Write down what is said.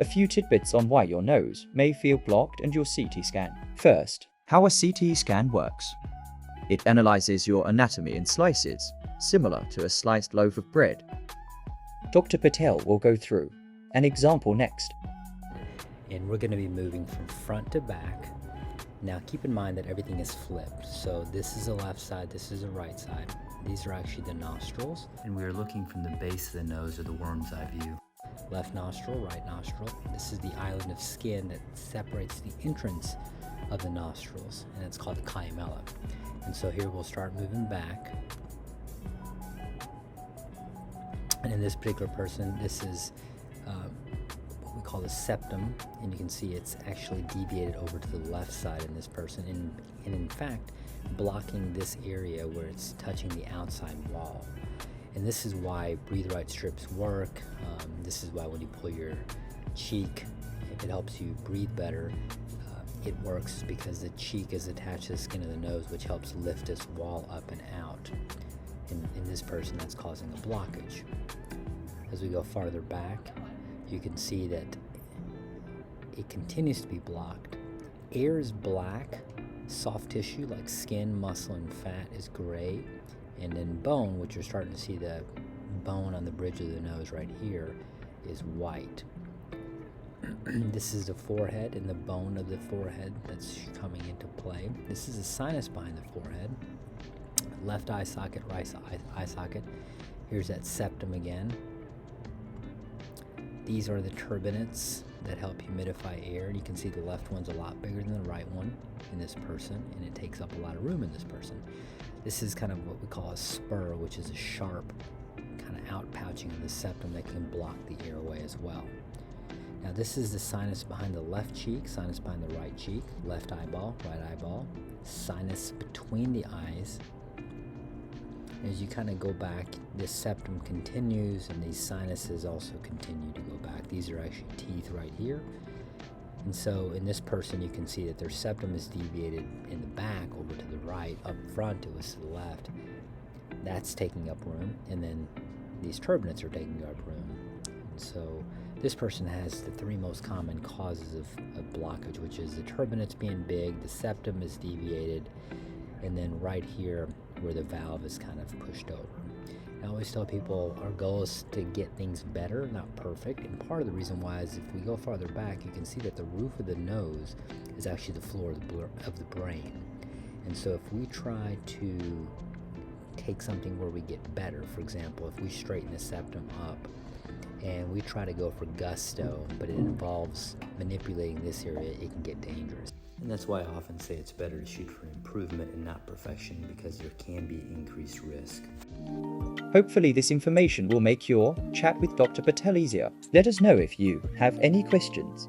A few tidbits on why your nose may feel blocked and your CT scan. First, how a CT scan works. It analyzes your anatomy in slices, similar to a sliced loaf of bread. Dr. Patel will go through an example next. And we're going to be moving from front to back. Now keep in mind that everything is flipped. So this is the left side, this is the right side. These are actually the nostrils. And we are looking from the base of the nose or the worm's eye view. Left nostril, right nostril. This is the island of skin that separates the entrance of the nostrils, and it's called the columella. And so here we'll start moving back. And in this particular person, this is what we call the septum, and you can see it's actually deviated over to the left side in this person, and in fact blocking this area where it's touching the outside wall. And this is why breathe right strips work. This is why when you pull your cheek, if it helps you breathe better, it works because the cheek is attached to the skin of the nose, which helps lift this wall up and out. In this person, that's causing a blockage. As we go farther back, you can see that it continues to be blocked. Air is black, soft tissue like skin, muscle, and fat is gray, and then bone, which you're starting to see the bone on the bridge of the nose right here, is white. This is the forehead and the bone of the forehead that's coming into play. This is the sinus behind the forehead. Left eye socket, right eye socket. Here's that septum again. These are the turbinates that help humidify air. You can see the left one's a lot bigger than the right one in this person, and it takes up a lot of room in this person. This is kind of what we call a spur, which is a sharp kind of outpouching of the septum that can block the airway as well. Now this is the sinus behind the left cheek, sinus behind the right cheek, left eyeball, right eyeball, sinus between the eyes. As you kind of go back, this septum continues and these sinuses also continue to go back. These are actually teeth right here. And so in this person, you can see that their septum is deviated in the back over to the right. Up front, it was to the left. That's taking up room. And then these turbinates are taking up room. And so this person has the three most common causes of blockage, which is the turbinates being big, the septum is deviated, and then right here where the valve is kind of pushed over. I always tell people our goal is to get things better, not perfect. And part of the reason why is if we go farther back, you can see that the roof of the nose is actually the floor of the brain. And so if we try to take something where we get better, for example, if we straighten the septum up and we try to go for gusto, but it involves manipulating this area, it can get dangerous. And that's why I often say it's better to shoot for improvement and not perfection, because there can be increased risk. Hopefully this information will make your chat with Dr. Patel easier. Let us know if you have any questions.